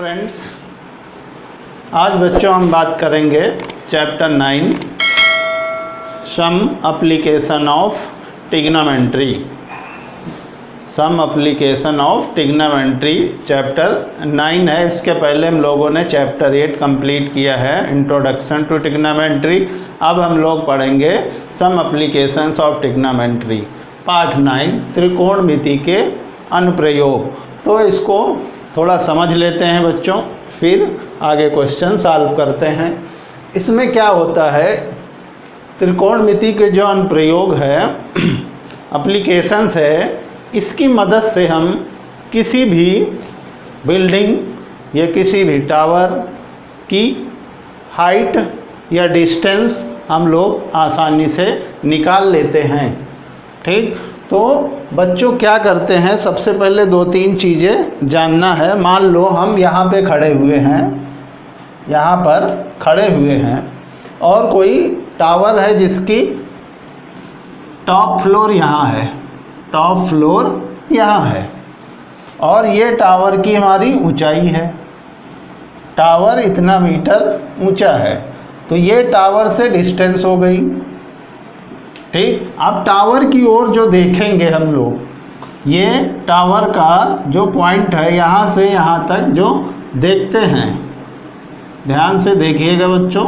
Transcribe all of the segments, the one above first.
Friends, आज बच्चों हम बात करेंगे chapter 9 some application of trigonometry. Some application of trigonometry chapter 9 है। इसके पहले हम लोगों ने चैप्टर 8 कंप्लीट किया है, इंट्रोडक्शन टू ट्रिग्नोमेट्री। अब हम लोग पढ़ेंगे some applications of trigonometry part 9 त्रिकोणमिति के अनुप्रयोग। तो इसको थोड़ा समझ लेते हैं बच्चों, फिर आगे क्वेश्चन सॉल्व करते हैं। इसमें क्या होता है, त्रिकोणमिति के जो अनुप्रयोग है, एप्लीकेशंस है, इसकी मदद से हम किसी भी बिल्डिंग या किसी भी टावर की हाइट या डिस्टेंस हम लोग आसानी से निकाल लेते हैं। ठीक, तो बच्चों क्या करते हैं, सबसे पहले 2-3 चीज़ें जानना है। मान लो हम यहाँ पे खड़े हुए हैं, यहाँ पर खड़े हुए हैं और कोई टावर है जिसकी टॉप फ्लोर यहाँ है, टॉप फ्लोर यहाँ है और ये टावर की हमारी ऊंचाई है। टावर इतना मीटर ऊंचा है, तो ये टावर से डिस्टेंस हो गई। ठीक, अब टावर की ओर जो देखेंगे हम लोग, ये टावर का जो पॉइंट है यहाँ से यहाँ तक जो देखते हैं, ध्यान से देखिएगा बच्चों,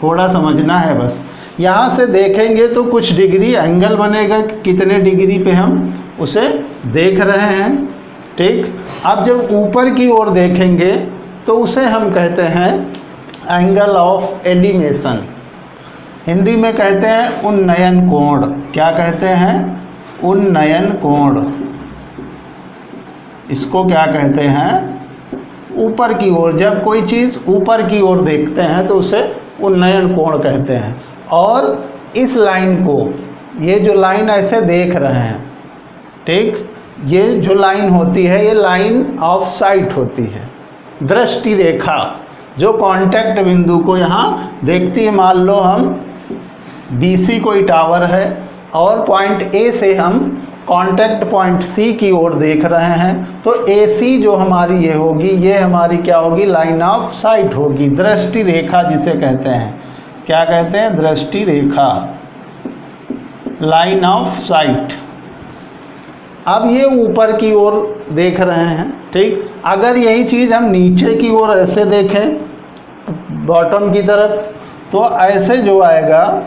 थोड़ा समझना है बस। यहाँ से देखेंगे तो कुछ डिग्री एंगल बनेगा, कितने डिग्री पे हम उसे देख रहे हैं। ठीक, अब जब ऊपर की ओर देखेंगे तो उसे हम कहते हैं एंगल ऑफ एलिवेशन। हिंदी में कहते हैं उन्नयन कोण। क्या कहते हैं? उन्नयन कोण। इसको क्या कहते हैं? ऊपर की ओर, जब कोई चीज़ ऊपर की ओर देखते हैं तो उसे उन्नयन कोण कहते हैं। और इस लाइन को, ये जो लाइन ऐसे देख रहे हैं, ठीक, ये जो लाइन होती है ये लाइन ऑफ साइट होती है, दृष्टि रेखा जो कांटेक्ट बिंदु को यहाँ देखती है। मान लो हम BC कोई टावर है और पॉइंट A से हम कांटेक्ट पॉइंट C की ओर देख रहे हैं, तो AC जो हमारी ये होगी, ये हमारी क्या होगी? लाइन ऑफ साइट होगी, दृष्टि रेखा जिसे कहते हैं। क्या कहते हैं? दृष्टि रेखा, लाइन ऑफ साइट। अब ये ऊपर की ओर देख रहे हैं। ठीक, अगर यही चीज़ हम नीचे की ओर ऐसे देखें, बॉटम की तरफ, तो ऐसे जो आएगा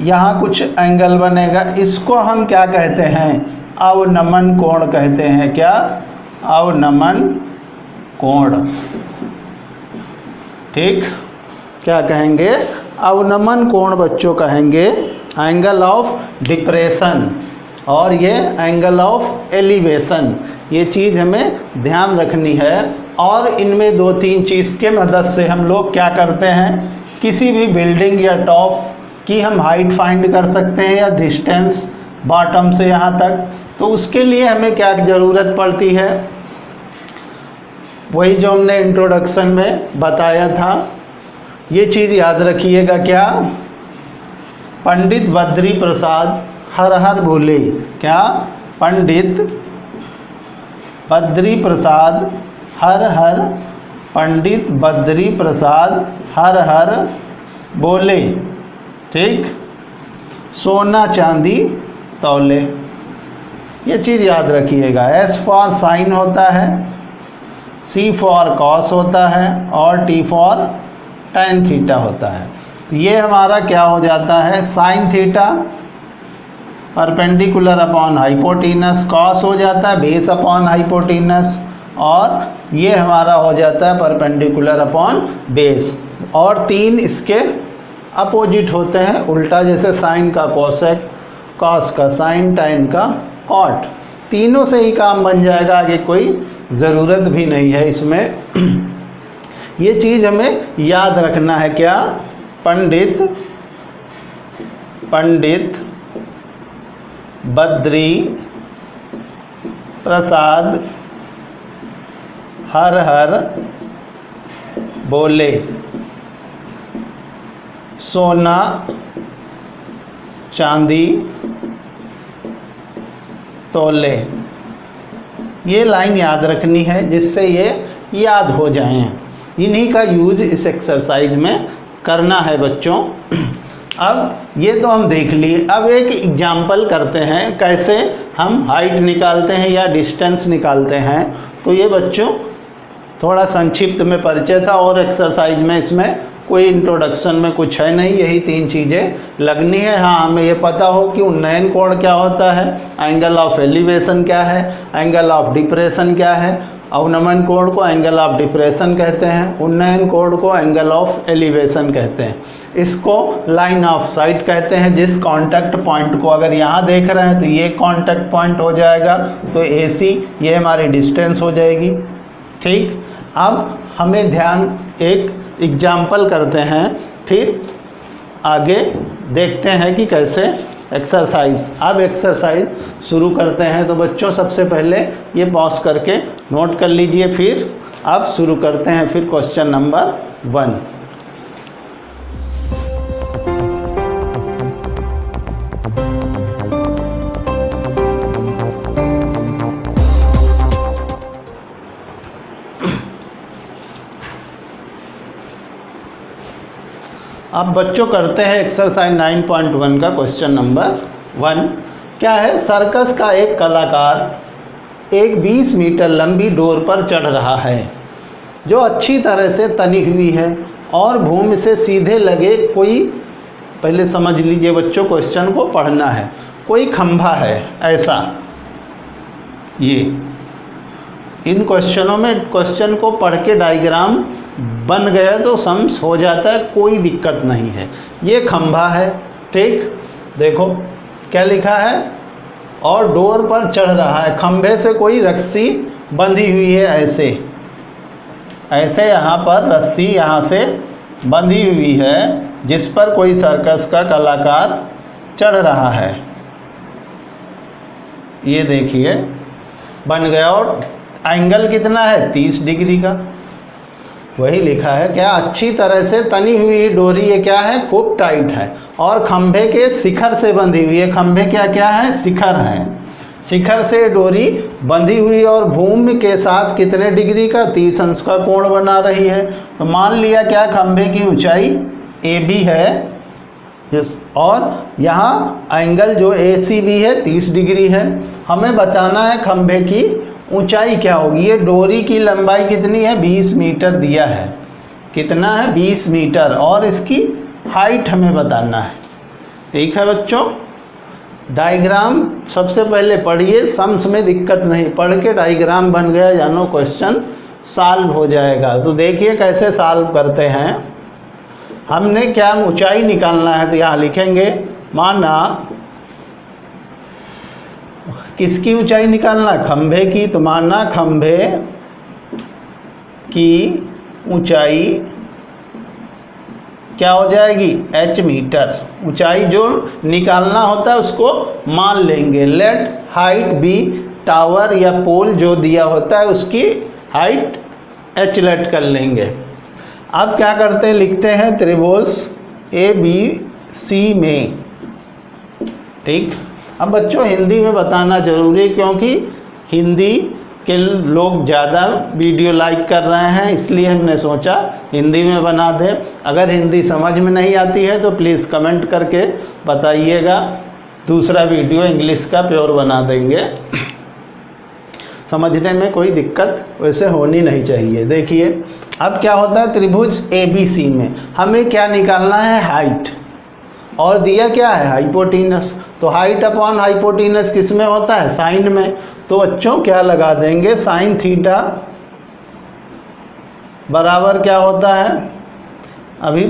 यहाँ कुछ एंगल बनेगा, इसको हम क्या कहते हैं? अवनमन कोण कहते हैं। क्या? अवनमन कोण। ठीक, क्या कहेंगे? अवनमन कोण बच्चों कहेंगे, एंगल ऑफ डिप्रेशन और ये एंगल ऑफ एलिवेशन। ये चीज़ हमें ध्यान रखनी है। और इनमें 2-3 चीज़ के मदद से हम लोग क्या करते हैं, किसी भी बिल्डिंग या टॉप की हम हाइट फाइंड कर सकते हैं या डिस्टेंस बॉटम से यहाँ तक। तो उसके लिए हमें क्या ज़रूरत पड़ती है? वही जो हमने इंट्रोडक्शन में बताया था, ये चीज़ याद रखिएगा। क्या? पंडित बद्री प्रसाद हर हर बोले। क्या? पंडित बद्री प्रसाद हर हर, पंडित बद्री प्रसाद हर हर बोले। ठीक, सोना चांदी तौले। ये चीज़ याद रखिएगा। S फॉर साइन होता है, C फॉर कॉस होता है और T फॉर tan थीटा होता है। तो ये हमारा क्या हो जाता है? Sine theta perpendicular upon hypotenuse, cos हो जाता है बेस अपॉन हाइपोटेनस, और ये हमारा हो जाता है परपेंडिकुलर अपॉन बेस। और 3 इसके अपोजिट होते हैं, उल्टा, जैसे साइन का कोसेक, कॉस का साइन, tan का कॉट। तीनों से ही काम बन जाएगा, आगे कोई ज़रूरत भी नहीं है इसमें। ये चीज़ हमें याद रखना है। क्या? पंडित बद्री प्रसाद हर हर बोले, सोना चांदी तोले। ये लाइन याद रखनी है, जिससे ये याद हो जाएं। इन्हीं का यूज इस एक्सरसाइज में करना है बच्चों। अब ये तो हम देख लिए, अब एक एग्जाम्पल करते हैं कैसे हम हाइट निकालते हैं या डिस्टेंस निकालते हैं। तो ये बच्चों थोड़ा संक्षिप्त में परिचय था, और एक्सरसाइज में इसमें कोई इंट्रोडक्शन में कुछ है नहीं, यही 3 चीज़ें लगनी है। हाँ, हमें ये पता हो कि उन्नयन कोण क्या होता है, एंगल ऑफ एलिवेशन क्या है, एंगल ऑफ डिप्रेशन क्या है। अवनमन कोण को एंगल ऑफ डिप्रेशन कहते हैं, उन्नयन कोण को एंगल ऑफ एलिवेशन कहते हैं। इसको लाइन ऑफ साइट कहते हैं। जिस कांटेक्ट पॉइंट को अगर यहाँ देख रहे हैं तो ये कांटेक्ट पॉइंट हो जाएगा, तो AC ये हमारी डिस्टेंस हो जाएगी। ठीक, अब हमें ध्यान एक एग्जाम्पल करते हैं, फिर आगे देखते हैं कि कैसे एक्सरसाइज। अब एक्सरसाइज शुरू करते हैं। तो बच्चों सबसे पहले ये पॉज करके नोट कर लीजिए, फिर अब शुरू करते हैं फिर क्वेश्चन नंबर 1। अब बच्चों करते हैं एक्सरसाइज 9.1 का क्वेश्चन नंबर 1। क्या है, सर्कस का एक कलाकार एक 20 मीटर लंबी डोर पर चढ़ रहा है जो अच्छी तरह से तनी हुई है और भूमि से सीधे लगे कोई, पहले समझ लीजिए बच्चों, क्वेश्चन को पढ़ना है। कोई खंभा है ऐसा, ये इन क्वेश्चनों में क्वेश्चन को पढ़ के डायग्राम बन गया तो समझ हो जाता है, कोई दिक्कत नहीं है। ये खंभा है, ठीक, देखो क्या लिखा है, और डोर पर चढ़ रहा है। खंभे से कोई रस्सी बंधी हुई है, ऐसे ऐसे यहाँ पर रस्सी यहाँ से बंधी हुई है जिस पर कोई सर्कस का कलाकार चढ़ रहा है। ये देखिए बन गया, और एंगल कितना है, 30 डिग्री का। वही लिखा है, क्या अच्छी तरह से तनी हुई डोरी, ये क्या है, खूब टाइट है, और खंभे के शिखर से बंधी हुई है। खंभे क्या क्या है, शिखर है। शिखर से डोरी बंधी हुई और भूमि के साथ कितने डिग्री का, 30 अंश का कोण बना रही है। तो मान लिया क्या, खंभे की ऊंचाई AB है, और यहाँ एंगल जो ACB है 30 डिग्री है। हमें बताना है खंभे की ऊंचाई क्या होगी। ये डोरी की लंबाई कितनी है, 20 मीटर दिया है। कितना है, 20 मीटर, और इसकी हाइट हमें बताना है। ठीक है बच्चों, डायग्राम सबसे पहले पढ़िए, सम्स में दिक्कत नहीं, पढ़ के डायग्राम बन गया जानो क्वेश्चन सॉल्व हो जाएगा। तो देखिए कैसे सॉल्व करते हैं। हमने क्या ऊंचाई निकालना है, तो यहाँ लिखेंगे, माना किसकी ऊंचाई निकालना, खंभे की। तो माना खंभे की ऊंचाई क्या हो जाएगी, H मीटर। ऊंचाई जो निकालना होता है उसको मान लेंगे। लेट हाइट बी, टावर या पोल जो दिया होता है उसकी हाइट H लेट कर लेंगे। अब क्या करते हैं, लिखते हैं त्रिभुज ABC में। ठीक, अब बच्चों हिंदी में बताना जरूरी है, क्योंकि हिंदी के लोग ज़्यादा वीडियो लाइक कर रहे हैं, इसलिए हमने सोचा हिंदी में बना दें। अगर हिंदी समझ में नहीं आती है तो प्लीज़ कमेंट करके बताइएगा, दूसरा वीडियो इंग्लिश का प्योर बना देंगे। समझने में कोई दिक्कत वैसे होनी नहीं चाहिए। देखिए अब क्या होता है, त्रिभुज ABC में हमें क्या निकालना है, हाइट, और दिया क्या है, हाइपोटेनस। तो हाइट अपॉन हाइपोटेनस किस में होता है, साइन में। तो बच्चों क्या लगा देंगे, साइन थीटा बराबर क्या होता है, अभी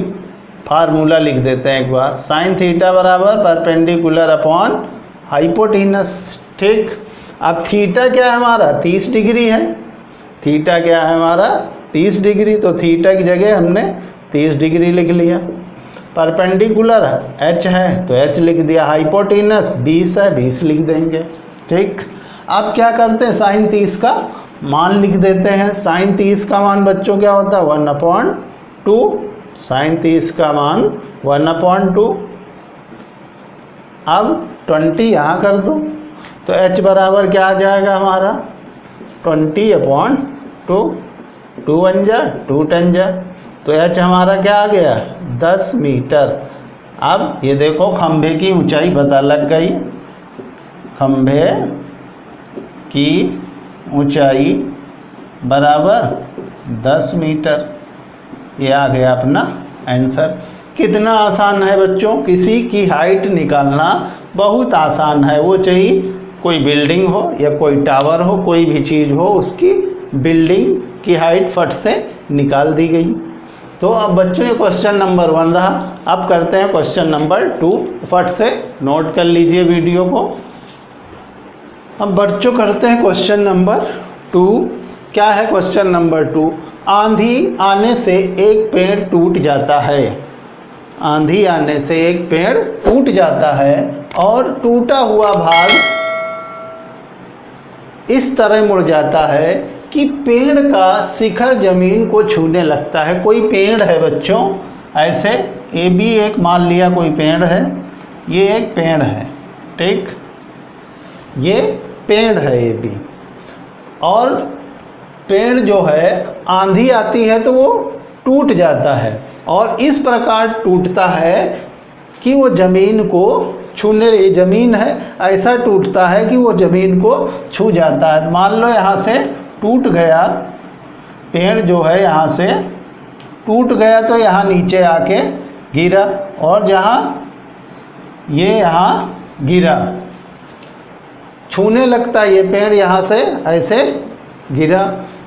फार्मूला लिख देते हैं एक बार। साइन थीटा बराबर परपेंडिकुलर अपॉन हाइपोटेनस। ठीक, अब थीटा क्या है हमारा, 30 डिग्री है। थीटा क्या है हमारा, 30 डिग्री। तो थीटा की जगह हमने 30 डिग्री लिख लिया। परपेंडिकुलर H है तो H लिख दिया। हाइपोटेनस 20 है, 20 लिख देंगे। ठीक, अब क्या करते हैं, साइन 30 का मान लिख देते हैं। साइन 30 का मान बच्चों क्या होता है, 1/2। साइन 30 का मान 1/2। अब 20 यहाँ कर दो, तो H बराबर क्या आ जाएगा हमारा, 20/2। 2 1 जा 2 10 जा, तो h हमारा क्या आ गया 10 मीटर। अब ये देखो खंभे की ऊंचाई पता लग गई, खंभे की ऊंचाई बराबर 10 मीटर, ये आ गया अपना आंसर। कितना आसान है बच्चों, किसी की हाइट निकालना बहुत आसान है। वो चाहिए कोई बिल्डिंग हो या कोई टावर हो, कोई भी चीज़ हो, उसकी बिल्डिंग की हाइट फट से निकाल दी गई। तो अब बच्चों ये क्वेश्चन नंबर 1 रहा। अब करते हैं क्वेश्चन नंबर 2, फट से नोट कर लीजिए वीडियो को। अब बच्चों करते हैं क्वेश्चन नंबर 2। क्या है क्वेश्चन नंबर 2? आंधी आने से एक पेड़ टूट जाता है। आंधी आने से एक पेड़ टूट जाता है और टूटा हुआ भाग इस तरह मुड़ जाता है कि पेड़ का शिखर जमीन को छूने लगता है। कोई पेड़ है बच्चों, ऐसे ये भी एक मान लिया कोई पेड़ है, ये एक पेड़ है, ठीक, ये पेड़ है ये भी। और पेड़ जो है आंधी आती है तो वो टूट जाता है और इस प्रकार टूटता है कि वो ज़मीन को छूने, ये ज़मीन है, ऐसा टूटता है कि वो ज़मीन को छू जाता है। मान लो यहाँ से टूट गया, पेड़ जो है यहाँ से टूट गया तो यहाँ नीचे आके गिरा और जहाँ ये यहाँ गिरा, छूने लगता है ये पेड़, यहाँ से ऐसे गिरा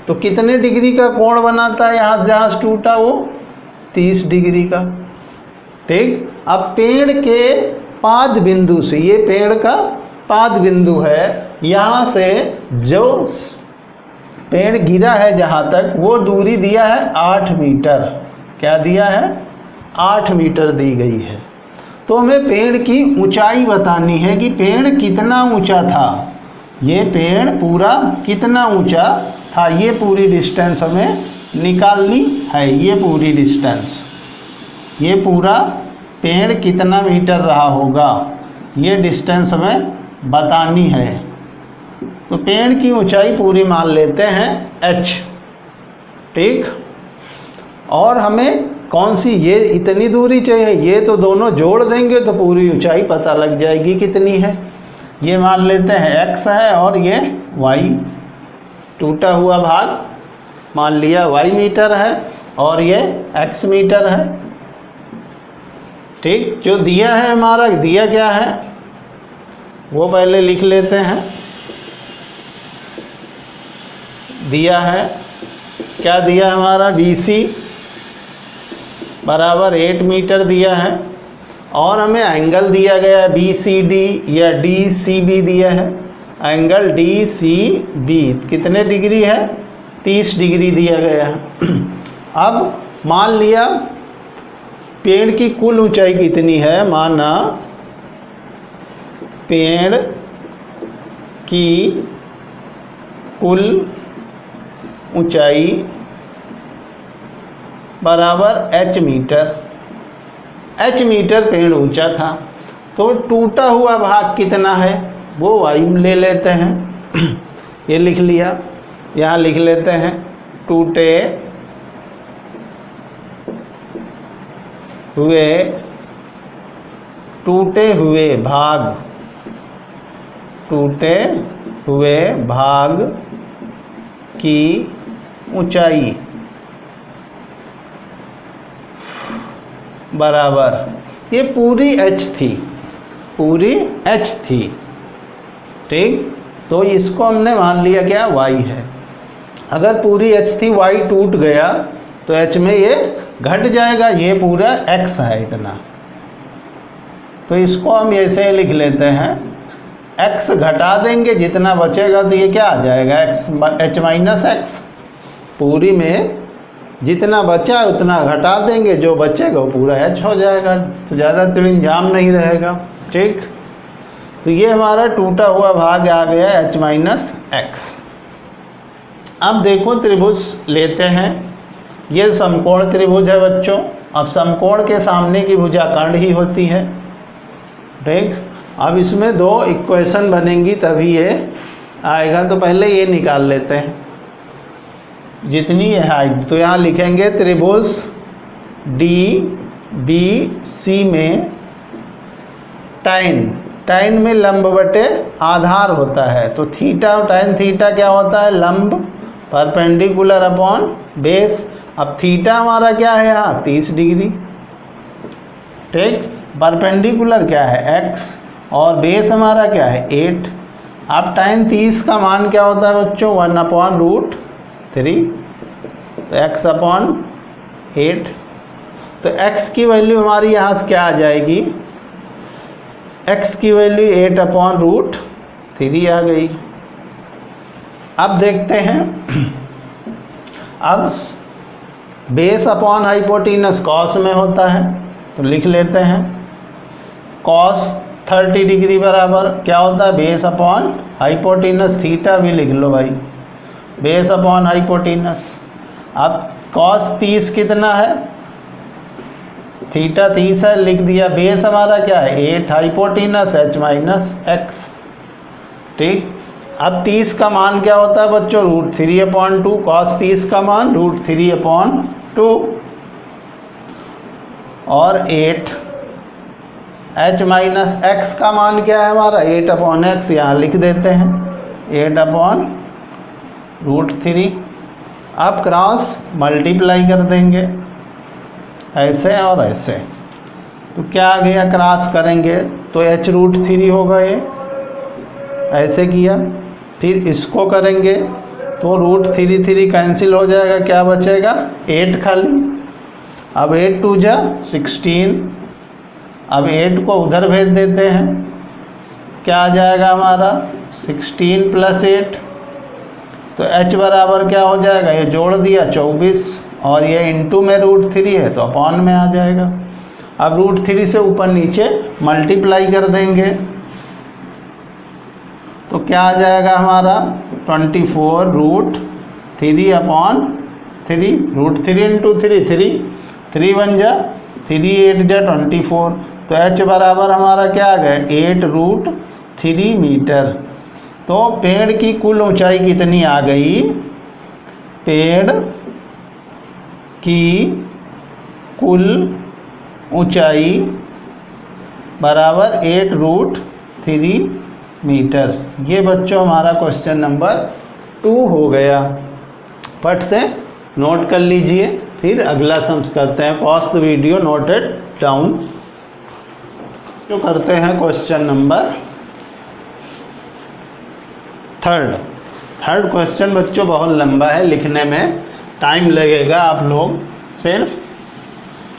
तो कितने डिग्री का कोण बनाता है यहाँ से जहाँ से टूटा वो 30 डिग्री का, ठीक। अब पेड़ के पाद बिंदु से, ये पेड़ का पाद बिंदु है, यहाँ से जो पेड़ गिरा है जहाँ तक वो दूरी दिया है 8 मीटर। क्या दिया है? 8 मीटर दी गई है। तो हमें पेड़ की ऊंचाई बतानी है कि पेड़ कितना ऊंचा था, ये पेड़ पूरा कितना ऊंचा था, ये पूरी डिस्टेंस हमें निकालनी है। ये पूरी डिस्टेंस, ये पूरा पेड़ कितना मीटर रहा होगा, ये डिस्टेंस हमें बतानी है। तो पेड़ की ऊंचाई पूरी मान लेते हैं h, ठीक। और हमें कौन सी, ये इतनी दूरी चाहिए, ये तो दोनों जोड़ देंगे तो पूरी ऊंचाई पता लग जाएगी कितनी है। ये मान लेते हैं x है और ये y, टूटा हुआ भाग मान लिया y मीटर है और ये x मीटर है, ठीक। जो दिया है हमारा, दिया क्या है वो पहले लिख लेते हैं। दिया है, क्या दिया हमारा, BC बराबर 8 मीटर दिया है और हमें एंगल दिया गया है BCD या DCB दिया है। एंगल DCB कितने डिग्री है? 30 डिग्री दिया गया है। अब मान लिया पेड़ की कुल ऊंचाई कितनी है, माना पेड़ की कुल ऊंचाई बराबर h मीटर। h मीटर पेड़ ऊंचा था, तो टूटा हुआ भाग कितना है वो y ले लेते हैं। ये लिख लिया, यहाँ लिख लेते हैं टूटे हुए भाग, टूटे हुए भाग की ऊंचाई बराबर, ये पूरी h थी, पूरी h थी, ठीक। तो इसको हमने मान लिया क्या, y है। अगर पूरी h थी, y टूट गया तो h में ये घट जाएगा, ये पूरा x है इतना। तो इसको हम ऐसे लिख लेते हैं, x घटा देंगे जितना बचेगा तो ये क्या आ जाएगा, h माइनस x। पूरी में जितना बचा उतना घटा देंगे, जो बचेगा वो पूरा h हो जाएगा, तो ज़्यादा त्रिज्याम नहीं रहेगा, ठीक। तो ये हमारा टूटा हुआ भाग आ गया h माइनस x। अब देखो त्रिभुज लेते हैं, ये समकोण त्रिभुज है बच्चों। अब समकोण के सामने की भुजा कर्ण ही होती है, ठीक। अब इसमें दो इक्वेशन बनेंगी तभी ये आएगा, तो पहले ये निकाल लेते हैं। जितनी है हाइट, तो यहाँ लिखेंगे त्रिभुज डी बी सी में tan में लंब बटे आधार होता है, तो थीटा tan थीटा क्या होता है, लंब परपेंडिकुलर अपॉन बेस। अब थीटा हमारा क्या है यहाँ 30 डिग्री, ठीक, परपेंडिकुलर क्या है x और बेस हमारा क्या है 8। अब tan 30 का मान क्या होता है बच्चों 1/√3, तो x अपॉन 8, तो x की वैल्यू हमारी यहाँ से क्या आ जाएगी, x की वैल्यू 8/√3 आ गई। अब देखते हैं, अब बेस अपॉन हाइपोटेनस कॉस में होता है, तो लिख लेते हैं कॉस 30 डिग्री बराबर क्या होता है, बेस अपॉन हाइपोटेनस, थीटा भी लिख लो भाई, बेस अपॉन हाइपोटेनस। अब कॉस 30 कितना है, थीटा 30 है, लिख दिया, बेस हमारा क्या है 8, हाइपोटेनस h माइनस x, ठीक। अब 30 का मान क्या होता है बच्चों √3/2, कॉस 30 का मान √3/2 और 8, h माइनस x का मान क्या है हमारा 8/x, यहाँ लिख देते हैं 8/√3। अब क्रॉस मल्टीप्लाई कर देंगे ऐसे और ऐसे, तो क्या आ गया, क्रॉस करेंगे तो h√3 होगा, ये ऐसे किया, फिर इसको करेंगे तो √3 कैंसिल हो जाएगा, क्या बचेगा 8 खाली। अब 8 2 जा 16, अब 8 को उधर भेज देते हैं, क्या आ जाएगा हमारा 16 + 8, तो h बराबर क्या हो जाएगा, ये जोड़ दिया 24 और ये इंटू में √3 है तो अपॉन में आ जाएगा। अब √3 से ऊपर नीचे मल्टीप्लाई कर देंगे तो क्या आ जाएगा हमारा 24√3/3, √3 इंटू 3 3 1 जा 3 8 जा 24, तो h बराबर हमारा क्या आ गया 8√3 मीटर। तो पेड़ की कुल ऊंचाई कितनी आ गई, पेड़ की कुल ऊंचाई बराबर 8√3 मीटर। ये बच्चों हमारा क्वेश्चन नंबर 2 हो गया। फट से नोट कर लीजिए, फिर अगला सम्स करते हैं। Pause the video, note it down. जो करते हैं क्वेश्चन नंबर 3। थर्ड क्वेश्चन बच्चों बहुत लंबा है, लिखने में टाइम लगेगा, आप लोग सिर्फ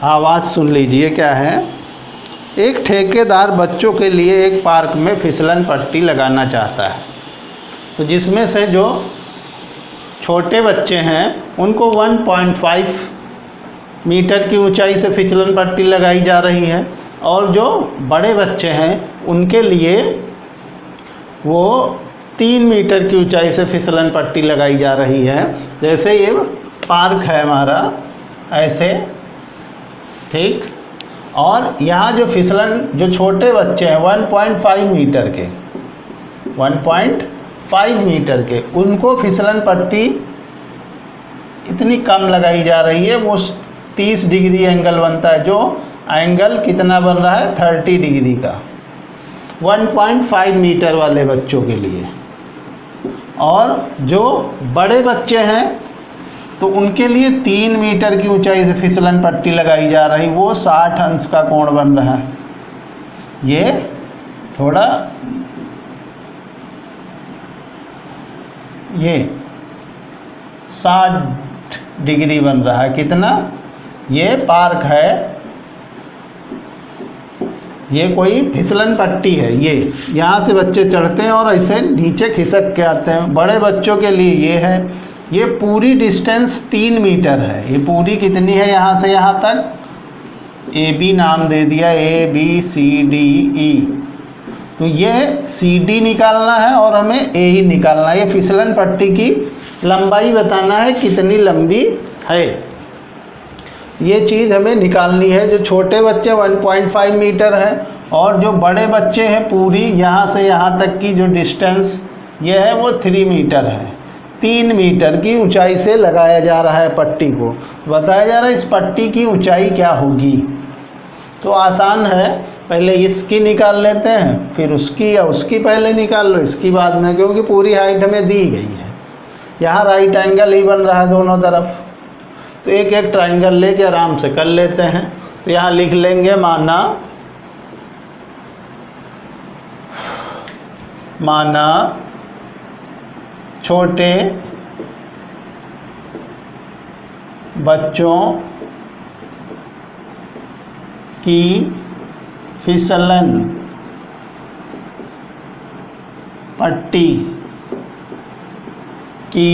आवाज़ सुन लीजिए। क्या है, एक ठेकेदार बच्चों के लिए एक पार्क में फिसलन पट्टी लगाना चाहता है, तो जिसमें से जो छोटे बच्चे हैं उनको 1.5 मीटर की ऊंचाई से फिसलन पट्टी लगाई जा रही है, और जो बड़े बच्चे हैं उनके लिए वो 3 मीटर की ऊंचाई से फिसलन पट्टी लगाई जा रही है। जैसे ये पार्क है हमारा ऐसे, ठीक, और यहाँ जो फिसलन जो छोटे बच्चे हैं 1.5 मीटर के 1.5 मीटर के उनको फिसलन पट्टी इतनी कम लगाई जा रही है, वो 30 डिग्री एंगल बनता है। जो एंगल कितना बन रहा है 30 डिग्री का 1.5 मीटर वाले बच्चों के लिए। और जो बड़े बच्चे हैं तो उनके लिए 3 मीटर की ऊंचाई से फिसलन पट्टी लगाई जा रही, वो 60 अंश का कोण बन रहा है। ये थोड़ा ये 60 डिग्री बन रहा है। कितना, ये पार्क है, ये कोई फिसलन पट्टी है, ये यहाँ से बच्चे चढ़ते हैं और ऐसे नीचे खिसक के आते हैं। बड़े बच्चों के लिए ये है, ये पूरी डिस्टेंस 3 मीटर है। ये पूरी कितनी है, यहाँ से यहाँ तक AB नाम दे दिया, ABCDE। तो ये CD निकालना है और हमें AE निकालना है। ये फिसलन पट्टी की लंबाई बताना है कितनी लंबी है, ये चीज़ हमें निकालनी है। जो छोटे बच्चे 1.5 मीटर है और जो बड़े बच्चे हैं पूरी यहाँ से यहाँ तक की जो डिस्टेंस ये है वो 3 मीटर है। 3 मीटर की ऊंचाई से लगाया जा रहा है पट्टी को। बताया जा रहा है इस पट्टी की ऊंचाई क्या होगी। तो आसान है, पहले इसकी निकाल लेते हैं, फिर उसकी या उसकी पहले निकाल लो, इसकी बाद में, क्योंकि पूरी हाइट हमें दी गई है। यहाँ राइट एंगल ही बन रहा है दोनों तरफ, तो एक एक ट्राइंगल लेके आराम से कर लेते हैं। तो यहाँ लिख लेंगे माना छोटे बच्चों की फिसलन पट्टी की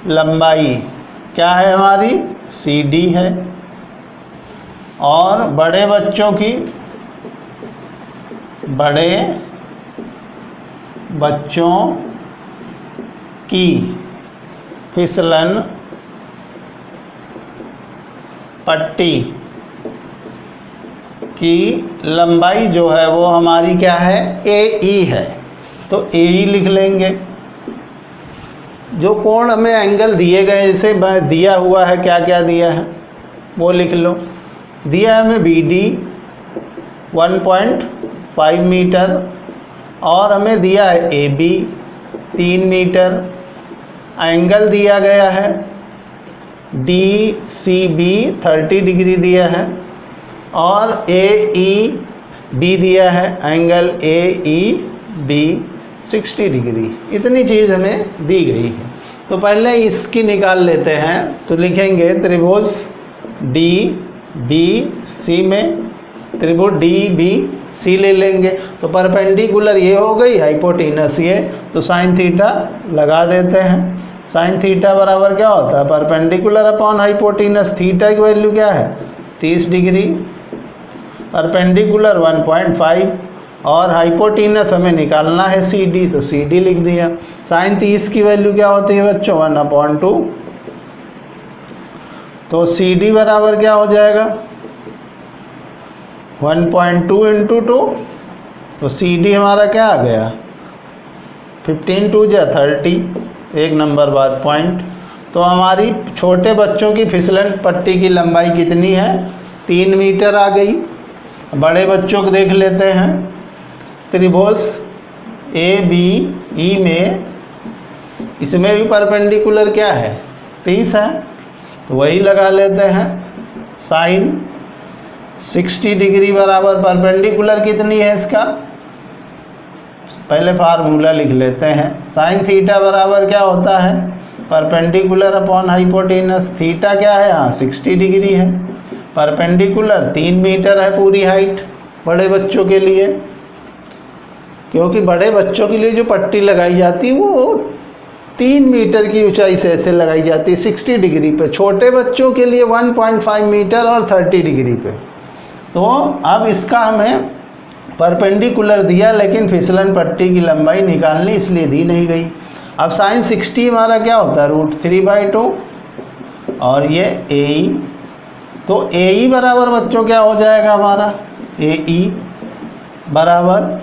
लंबाई क्या है हमारी, CD है, और बड़े बच्चों की फिसलन पट्टी की लंबाई जो है वो हमारी क्या है, AE है। तो AE लिख लेंगे। जो कोण हमें एंगल दिए गए, जैसे दिया हुआ है, क्या क्या दिया है वो लिख लो। दिया है हमें BD 1.5 मीटर, और हमें दिया है AB 3 मीटर। एंगल दिया गया है DCB 30 डिग्री दिया है, और AEB दिया है, एंगल AEB 60 डिग्री। इतनी चीज़ हमें दी गई है। तो पहले इसकी निकाल लेते हैं। तो लिखेंगे त्रिभुज DBC में त्रिभुज DBC ले लेंगे। तो परपेंडिकुलर ये हो गई, हाइपोटेनस ये, तो साइन थीटा लगा देते हैं। साइन थीटा बराबर क्या होता है, परपेंडिकुलर अपॉन हाइपोटेनस। थीटा की वैल्यू क्या है, 30 डिग्री, परपेंडिकुलर 1.5, और हाइपोटेनस हमें निकालना है CD, तो CD लिख दिया। साइन 30 की वैल्यू क्या होती है बच्चों, 1/2। तो CD बराबर क्या हो जाएगा, 1.2 × 2, तो CD हमारा क्या आ गया, 15 2 जा 30, 1 नंबर बाद पॉइंट। तो हमारी छोटे बच्चों की फिसलन पट्टी की लंबाई कितनी है, 3 मीटर आ गई। बड़े बच्चों को देख लेते हैं। त्रिभुज ABE में, इसमें भी परपेंडिकुलर क्या है, 30 है, तो वही लगा लेते हैं। साइन 60 डिग्री बराबर परपेंडिकुलर कितनी है इसका, पहले फार्मूला लिख लेते हैं। साइन थीटा बराबर क्या होता है, परपेंडिकुलर अपॉन हाइपोटेनस। थीटा क्या है यहाँ, 60 डिग्री है। परपेंडिकुलर 3 मीटर है पूरी हाइट बड़े बच्चों के लिए, क्योंकि बड़े बच्चों के लिए जो पट्टी लगाई जाती है वो 3 मीटर की ऊंचाई से ऐसे लगाई जाती है 60 डिग्री पे। छोटे बच्चों के लिए 1.5 मीटर और 30 डिग्री पे। तो अब इसका हमें परपेंडिकुलर दिया, लेकिन फिसलन पट्टी की लंबाई निकालनी इसलिए दी नहीं गई। अब साइन 60 हमारा क्या होता है, √3/2, और ये AE। तो AE बराबर बच्चों क्या हो जाएगा हमारा, AE बराबर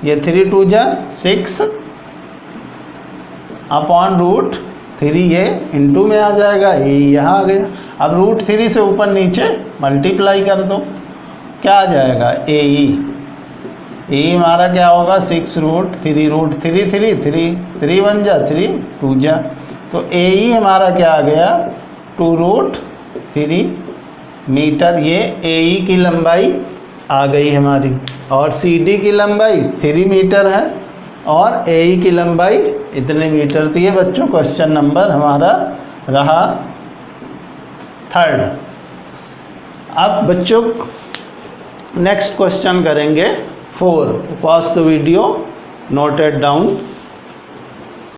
ये 3 2 जा 6 अपॉन √3, ये इंटू में आ जाएगा, AE यहाँ आ गया। अब √3 से ऊपर नीचे मल्टीप्लाई कर दो, क्या आ जाएगा, AE हमारा क्या होगा, 6 √3 3 1 जा 3 2 जा, तो AE हमारा क्या आ गया, 2√3 मीटर। ये AE की लंबाई आ गई हमारी, और CD की लंबाई 3 मीटर है, और AE की लंबाई इतने मीटर। तो ये बच्चों क्वेश्चन नंबर हमारा रहा 3rd। अब बच्चों नेक्स्ट क्वेश्चन करेंगे 4। Pause the video, note it down.